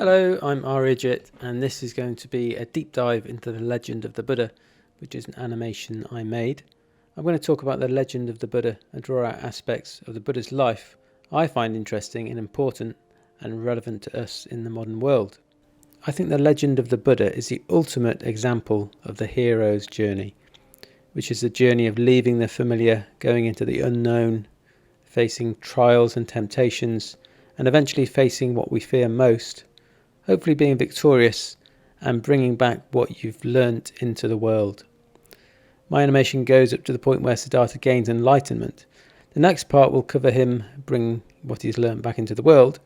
Hello, I'm aryajit, and this is going to be a deep dive into the legend of the Buddha, which is an animation I made. I'm going to talk about the legend of the Buddha and draw out aspects of the Buddha's life I find interesting and important and relevant to us in the modern world. I think the legend of the Buddha is the ultimate example of the hero's journey, which is the journey of leaving the familiar, going into the unknown, facing trials and temptations, and eventually facing what we fear most, hopefully being victorious and bringing back what you've learnt into the world. My animation goes up to the point where Siddhartha gains enlightenment. The next part will cover him bring what he's learnt back into the world,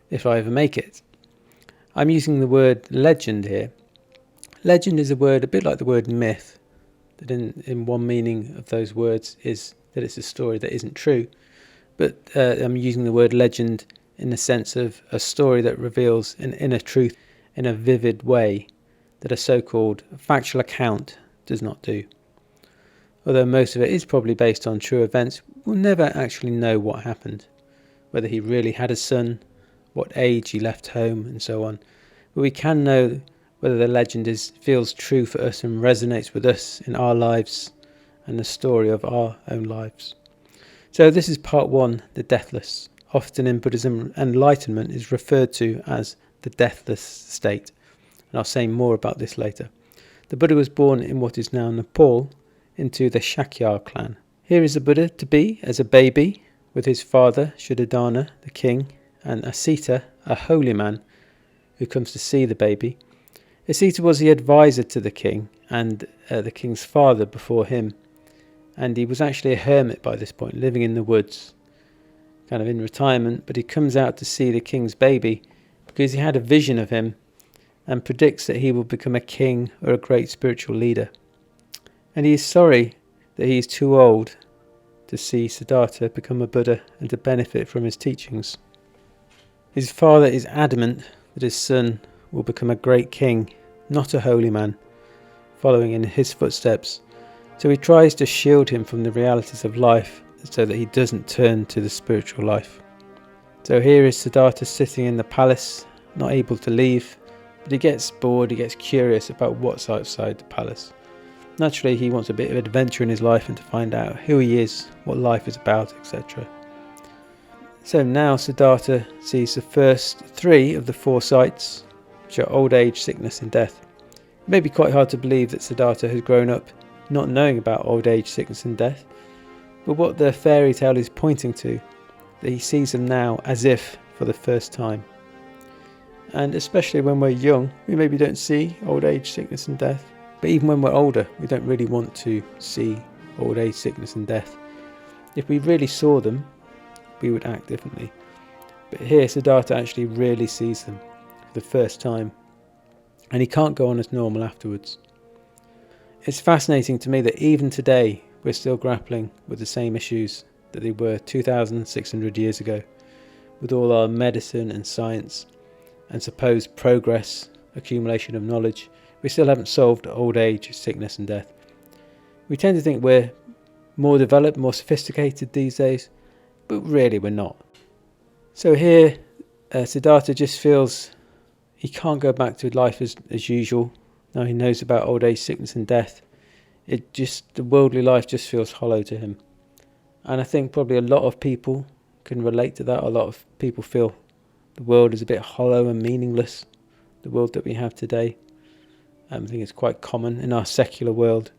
if I ever make it. I'm using the word legend here. Legend is a word a bit like the word myth, that in one meaning of those words is that it's a story that isn't true. But I'm using the word legend in the sense of a story that reveals an inner truth in a vivid way that a so-called factual account does not do. Although most of it is probably based on true events, we'll never actually know what happened, whether he really had a son, what age he left home, and so on. But we can know whether the legend feels true for us and resonates with us in our lives and the story of our own lives. So this is part one, the deathless. Often in Buddhism, enlightenment is referred to as the deathless state, and I'll say more about this later. The Buddha was born in what is now Nepal into the Shakya clan. Here is the Buddha to be as a baby with his father Shuddhadana, the king, and Asita, a holy man, who comes to see the baby. Asita was the advisor to the king and the king's father before him, and he was actually a hermit by this point, living in the woods, kind of in retirement, but he comes out to see the king's baby because he had a vision of him and predicts that he will become a king or a great spiritual leader. And he is sorry that he is too old to see Siddhartha become a Buddha and to benefit from his teachings. His father is adamant that his son will become a great king, not a holy man, following in his footsteps. So he tries to shield him from the realities of life so that he doesn't turn to the spiritual life. So here is Siddhartha sitting in the palace, not able to leave, but he gets bored, he gets curious about what's outside the palace. Naturally, he wants a bit of adventure in his life and to find out who he is, what life is about, etc. So now Siddhartha sees the first three of the four sights, which are old age, sickness and death. It may be quite hard to believe that Siddhartha has grown up not knowing about old age, sickness and death, but what the fairy tale is pointing to, that he sees them now as if for the first time. And especially when we're young, we maybe don't see old age, sickness and death. But even when we're older, we don't really want to see old age, sickness and death. If we really saw them, we would act differently. But here Siddhartha actually really sees them for the first time, and he can't go on as normal afterwards. It's fascinating to me that even today we're still grappling with the same issues that they were 2,600 years ago, with all our medicine and science and supposed progress, accumulation of knowledge. We still haven't solved old age, sickness and death. We tend to think we're more developed, more sophisticated these days, but really we're not. So here Siddhartha just feels he can't go back to life as usual. Now he knows about old age, sickness and death. The worldly life just feels hollow to him. And I think probably a lot of people can relate to that. A lot of people feel the world is a bit hollow and meaningless, the world that we have today. I think it's quite common in our secular world.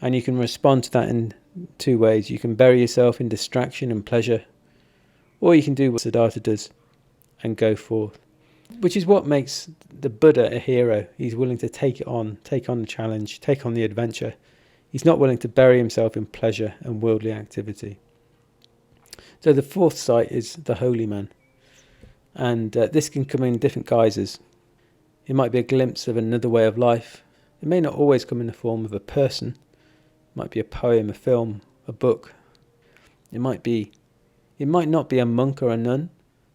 And you can respond to that in two ways. You can bury yourself in distraction and pleasure, or you can do what Siddhartha does and go forth. Which is what makes the Buddha a hero. He's willing to take on the challenge, take on the adventure. He's not willing to bury himself in pleasure and worldly activity. So the fourth sight is the holy man. And this can come in different guises. It might be a glimpse of another way of life. It may not always come in the form of a person. It might be a poem, a film, a book. It might not be a monk or a nun,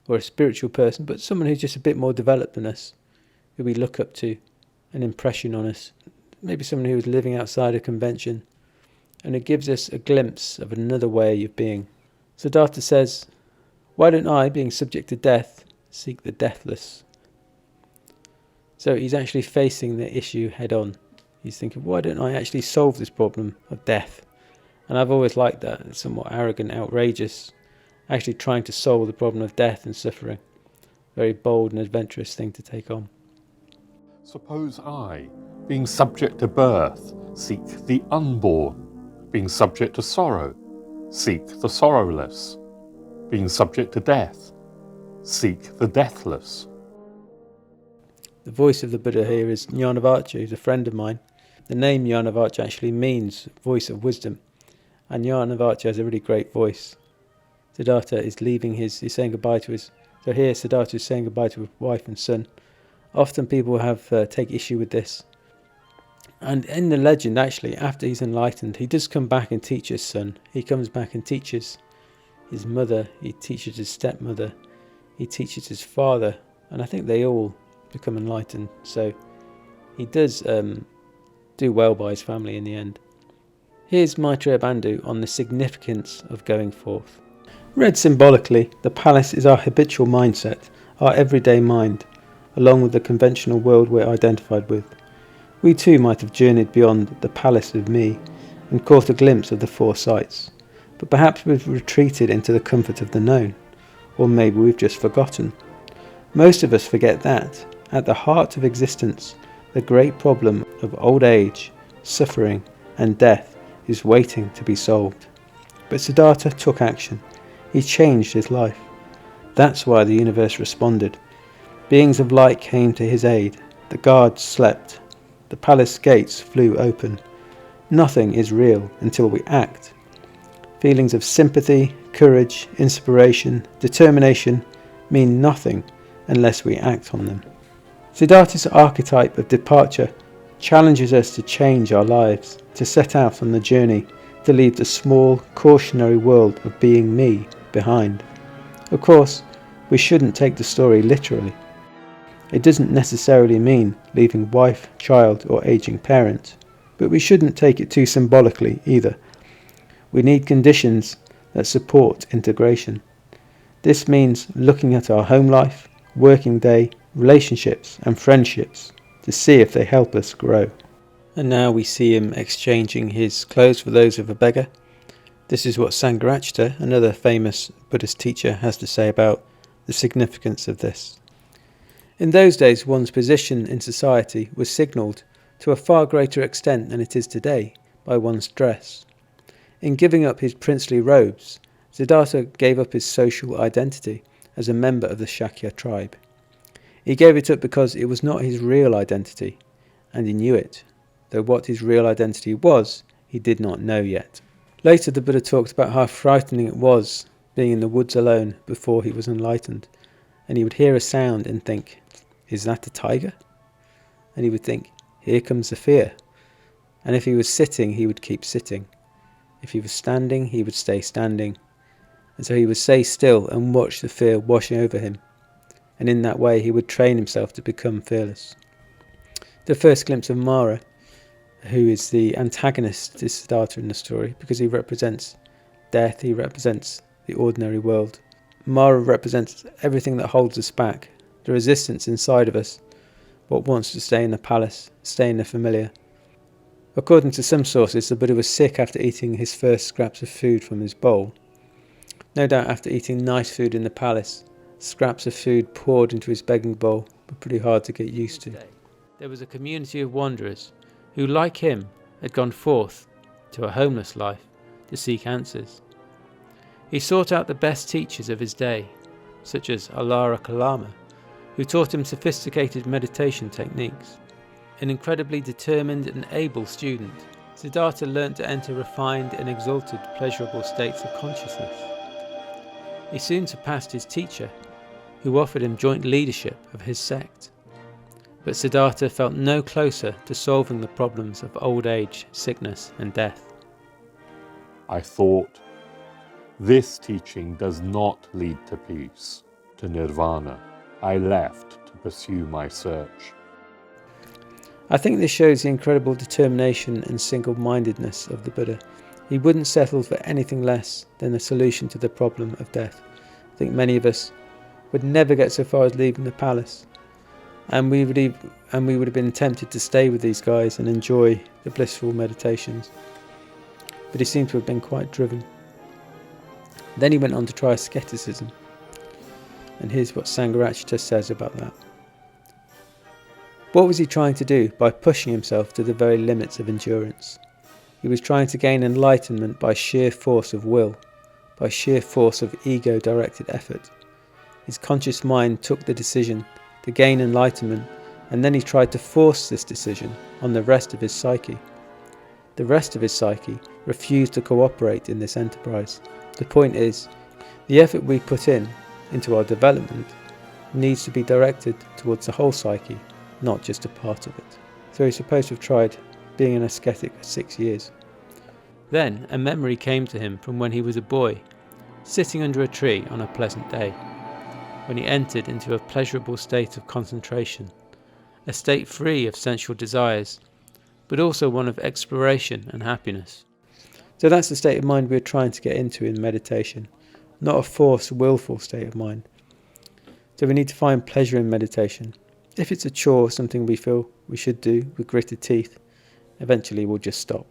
or a spiritual person, but someone who's just a bit more developed than us, who we look up to, an impression on us. Maybe someone who is living outside a convention, and it gives us a glimpse of another way of being. Siddhartha says, "Why don't I, being subject to death, seek the deathless?" So he's actually facing the issue head on. He's thinking, why don't I actually solve this problem of death? And I've always liked that. It's somewhat arrogant, outrageous, actually trying to solve the problem of death and suffering. Very bold and adventurous thing to take on. Suppose I, being subject to birth, seek the unborn, being subject to sorrow, seek the sorrowless, being subject to death, seek the deathless. The voice of the Buddha here is Jnanavacha, who's a friend of mine. The name Jnanavacha actually means voice of wisdom, and Jnanavacha has a really great voice. Siddhartha is he's saying goodbye to his, so here Siddhartha is saying goodbye to his wife and son. Often people take issue with this. And in the legend, actually, after he's enlightened, he does come back and teach his son. He comes back and teaches his mother, he teaches his stepmother, he teaches his father, and I think they all become enlightened. So he does do well by his family in the end. Here's Maitreya Bandhu on the significance of going forth. Read symbolically, the palace is our habitual mindset, our everyday mind, along with the conventional world we're identified with. We too might have journeyed beyond the palace of me and caught a glimpse of the four sights, but perhaps we've retreated into the comfort of the known, or maybe we've just forgotten. Most of us forget that, at the heart of existence, the great problem of old age, suffering and death is waiting to be solved. But Siddhartha took action. He changed his life. That's why the universe responded. Beings of light came to his aid. The guards slept. The palace gates flew open. Nothing is real until we act. Feelings of sympathy, courage, inspiration, determination mean nothing unless we act on them. Siddhartha's archetype of departure challenges us to change our lives, to set out on the journey, to leave the small, cautionary world of being me behind. Of course, we shouldn't take the story literally. It doesn't necessarily mean leaving wife, child, or aging parent, but we shouldn't take it too symbolically either. We need conditions that support integration. This means looking at our home life, working day, relationships and friendships to see if they help us grow. And now we see him exchanging his clothes for those of a beggar. This is what Sangharakshita, another famous Buddhist teacher, has to say about the significance of this. In those days, one's position in society was signalled to a far greater extent than it is today by one's dress. In giving up his princely robes, Siddhartha gave up his social identity as a member of the Shakya tribe. He gave it up because it was not his real identity, and he knew it, though what his real identity was, he did not know yet. Later the Buddha talked about how frightening it was being in the woods alone before he was enlightened, and he would hear a sound and think, is that a tiger? And he would think, here comes the fear. And if he was sitting, he would keep sitting. If he was standing, he would stay standing. And so he would stay still and watch the fear washing over him. And in that way he would train himself to become fearless. The first glimpse of Mara, who is the antagonist to Siddhartha in the story, because he represents death, he represents the ordinary world. Mara represents everything that holds us back, the resistance inside of us, what wants to stay in the palace, stay in the familiar. According to some sources, the Buddha was sick after eating his first scraps of food from his bowl. No doubt after eating nice food in the palace, scraps of food poured into his begging bowl were pretty hard to get used to. There was a community of wanderers who, like him, had gone forth to a homeless life to seek answers. He sought out the best teachers of his day, such as Alara Kalama, who taught him sophisticated meditation techniques. An incredibly determined and able student, Siddhartha learnt to enter refined and exalted pleasurable states of consciousness. He soon surpassed his teacher, who offered him joint leadership of his sect. But Siddhartha felt no closer to solving the problems of old age, sickness and death. I thought, this teaching does not lead to peace, to nirvana. I left to pursue my search. I think this shows the incredible determination and single-mindedness of the Buddha. He wouldn't settle for anything less than a solution to the problem of death. I think many of us would never get so far as leaving the palace. and we would have been tempted to stay with these guys and enjoy the blissful meditations. But he seemed to have been quite driven. Then he went on to try asceticism, and here's what Sangharakshita says about that. What was he trying to do by pushing himself to the very limits of endurance? He was trying to gain enlightenment by sheer force of will, by sheer force of ego-directed effort. His conscious mind took the decision to gain enlightenment, and then he tried to force this decision on the rest of his psyche. The rest of his psyche refused to cooperate in this enterprise. The point is, the effort we put into our development needs to be directed towards the whole psyche, not just a part of it. So he's supposed to have tried being an ascetic for 6 years. Then a memory came to him from when he was a boy, sitting under a tree on a pleasant day, when he entered into a pleasurable state of concentration, a state free of sensual desires, but also one of exploration and happiness. So that's the state of mind we're trying to get into in meditation, not a forced, willful state of mind. So we need to find pleasure in meditation. If it's a chore, something we feel we should do with gritted teeth, eventually we'll just stop.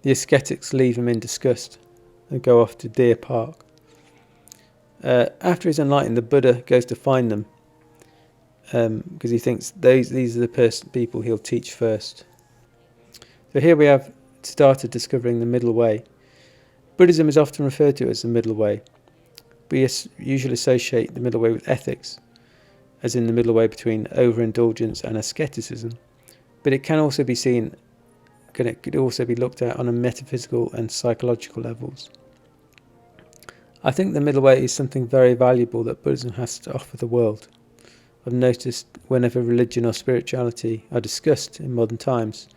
The ascetics leave him in disgust and go off to Deer Park. After he's enlightened, the Buddha goes to find them because he thinks these are the people he'll teach first. So here we have started discovering the middle way. Buddhism is often referred to as the middle way. We usually associate the middle way with ethics, as in the middle way between overindulgence and asceticism, but it can also be seen, it could also be looked at on a metaphysical and psychological levels. I think the middle way is something very valuable that Buddhism has to offer the world. I've noticed whenever religion or spirituality are discussed in modern times,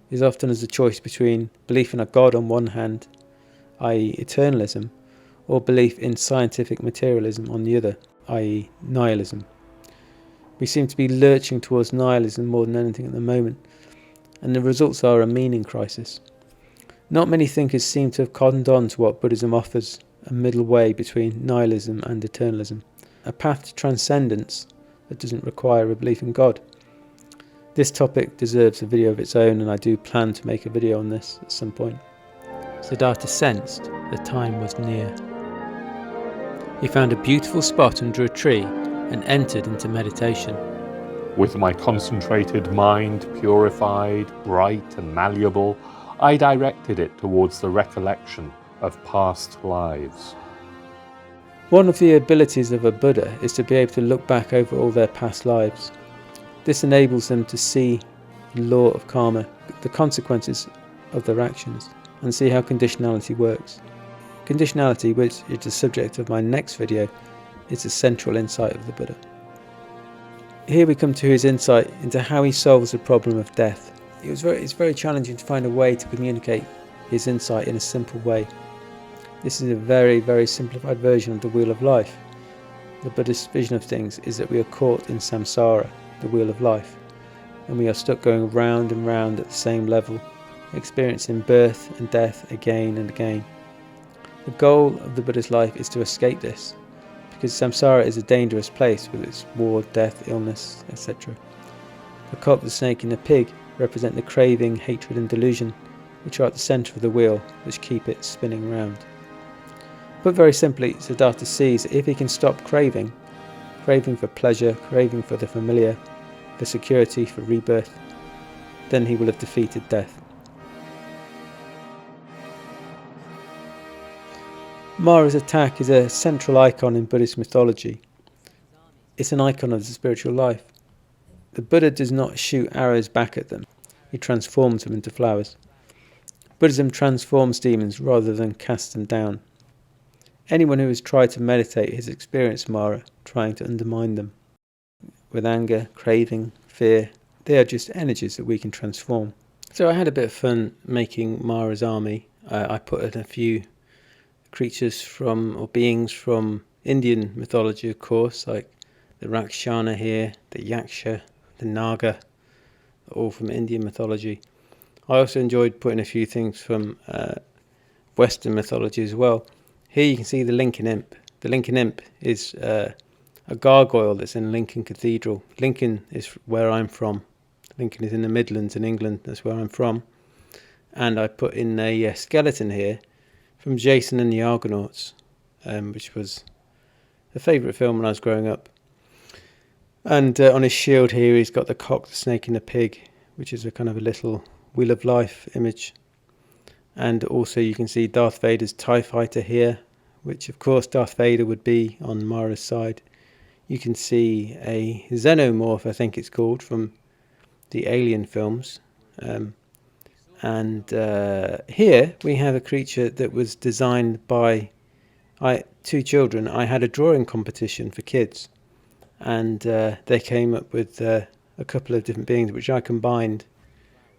is often as a choice between belief in a God on one hand, i.e. eternalism, or belief in scientific materialism on the other, i.e. nihilism. We seem to be lurching towards nihilism more than anything at the moment, and the results are a meaning crisis. Not many thinkers seem to have cottoned on to what Buddhism offers, a middle way between nihilism and eternalism, a path to transcendence that doesn't require a belief in God. This topic deserves a video of its own, and I do plan to make a video on this at some point. Siddhartha sensed the time was near. He found a beautiful spot under a tree and entered into meditation. With my concentrated mind purified, bright and malleable, I directed it towards the recollection of past lives. One of the abilities of a Buddha is to be able to look back over all their past lives. This enables them to see the law of karma, the consequences of their actions, and see how conditionality works. Conditionality, which is the subject of my next video, is the central insight of the Buddha. Here we come to his insight into how he solves the problem of death. It's very challenging to find a way to communicate his insight in a simple way. This is a very, very simplified version of the wheel of life. The Buddhist vision of things is that we are caught in samsara, the wheel of life, and we are stuck going round and round at the same level, experiencing birth and death again and again. The goal of the Buddha's life is to escape this, because samsara is a dangerous place with its war, death, illness, etc. The cock, the snake and the pig represent the craving, hatred and delusion, which are at the centre of the wheel, which keep it spinning round. Put very simply, Siddhartha sees that if he can stop craving for pleasure, craving for the familiar, for security, for rebirth, then he will have defeated death. Mara's attack is a central icon in Buddhist mythology. It's an icon of the spiritual life. The Buddha does not shoot arrows back at them, he transforms them into flowers. Buddhism transforms demons rather than casts them down. Anyone who has tried to meditate has experienced Mara trying to undermine them. With anger, craving, fear, they are just energies that we can transform. So I had a bit of fun making Mara's army. I put in a few creatures or beings from Indian mythology, of course, like the Rakshana here, the Yaksha, the Naga, all from Indian mythology. I also enjoyed putting a few things from Western mythology as well. Here you can see the Lincoln Imp. The Lincoln Imp is a gargoyle that's in Lincoln Cathedral. Lincoln is where I'm from. Lincoln is in the Midlands in England, that's where I'm from. And I put in a skeleton here from Jason and the Argonauts, which was a favourite film when I was growing up. And on his shield here he's got the cock, the snake and the pig, which is a kind of a little Wheel of Life image. And also you can see Darth Vader's TIE fighter here, which of course Darth Vader would be on Mara's side. You can see a xenomorph, I think it's called, from the Alien films. And here we have a creature that was designed by two children. I had a drawing competition for kids, and they came up with a couple of different beings which I combined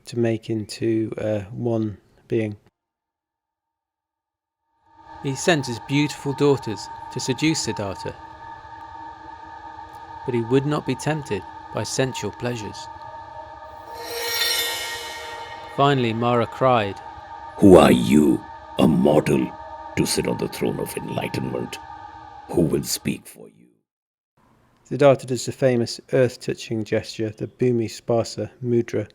to make into one being. He sent his beautiful daughters to seduce Siddhartha, but he would not be tempted by sensual pleasures. Finally, Mara cried, "Who are you, a mortal, to sit on the throne of enlightenment? Who will speak for you?" Siddhartha does the famous earth-touching gesture, the Bhumi Sparsa Mudra.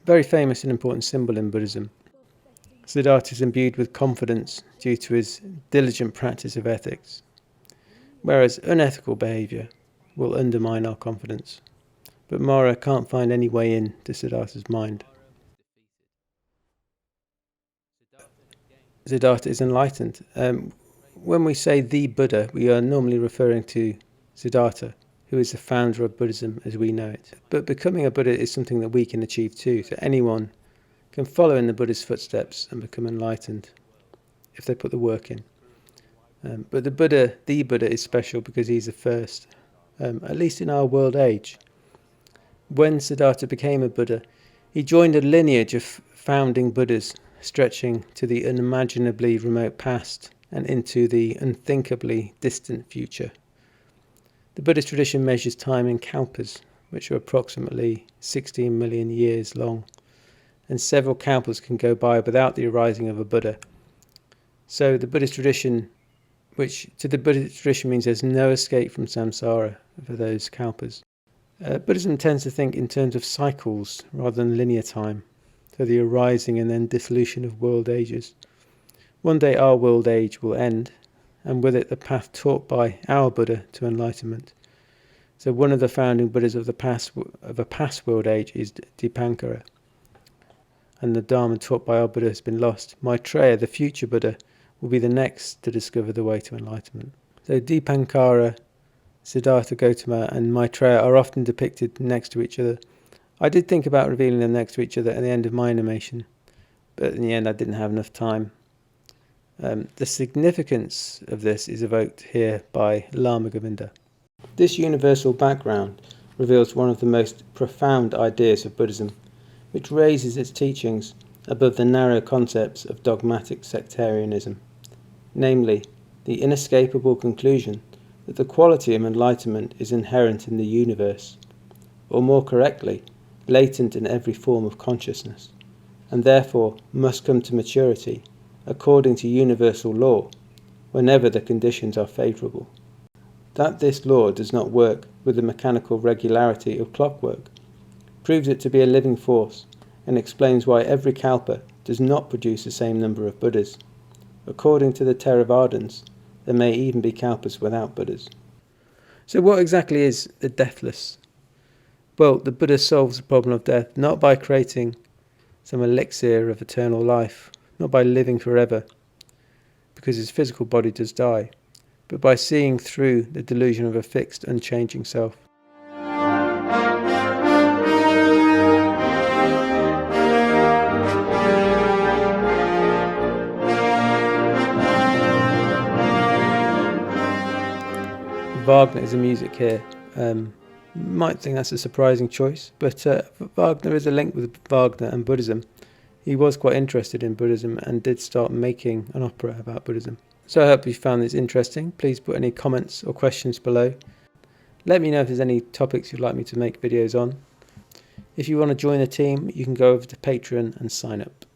Very famous and important symbol in Buddhism. Siddhartha is imbued with confidence due to his diligent practice of ethics, whereas unethical behaviour will undermine our confidence. But Mara can't find any way in to Siddhartha's mind. Siddhartha is enlightened. When we say the Buddha, we are normally referring to Siddhartha, who is the founder of Buddhism as we know it. But becoming a Buddha is something that we can achieve too. So anyone can follow in the Buddha's footsteps and become enlightened if they put the work in. But the Buddha is special because he's the first, at least in our world age. When Siddhartha became a Buddha, he joined a lineage of founding Buddhas stretching to the unimaginably remote past and into the unthinkably distant future. The Buddhist tradition measures time in kalpas, which are approximately 16 million years long, and several kalpas can go by without the arising of a Buddha. So the Buddhist tradition, which to the Buddhist tradition means there's no escape from samsara for those kalpas. Buddhism tends to think in terms of cycles rather than linear time, so the arising and then dissolution of world ages. One day our world age will end, and with it the path taught by our Buddha to enlightenment. So one of the founding Buddhas of a past world age is Dipankara, and the Dharma taught by our Buddha has been lost. Maitreya, the future Buddha, will be the next to discover the way to enlightenment. So Dipankara, Siddhartha Gautama and Maitreya are often depicted next to each other. I did think about revealing them next to each other at the end of my animation, but in the end I didn't have enough time. The significance of this is evoked here by Lama Govinda. This universal background reveals one of the most profound ideas of Buddhism, which raises its teachings above the narrow concepts of dogmatic sectarianism, namely the inescapable conclusion that the quality of enlightenment is inherent in the universe, or more correctly, latent in every form of consciousness, and therefore must come to maturity according to universal law whenever the conditions are favourable. That this law does not work with the mechanical regularity of clockwork proves it to be a living force and explains why every kalpa does not produce the same number of Buddhas. According to the Theravadins, there may even be kalpas without Buddhas. So what exactly is the deathless? Well, the Buddha solves the problem of death not by creating some elixir of eternal life, not by living forever, because his physical body does die, but by seeing through the delusion of a fixed, unchanging self. Wagner is the music here. Might think that's a surprising choice, but Wagner is a link with Wagner and Buddhism. He was quite interested in Buddhism and did start making an opera about Buddhism. So I hope you found this interesting. Please put any comments or questions below. Let me know if there's any topics you'd like me to make videos on. If you want to join the team, you can go over to Patreon and sign up.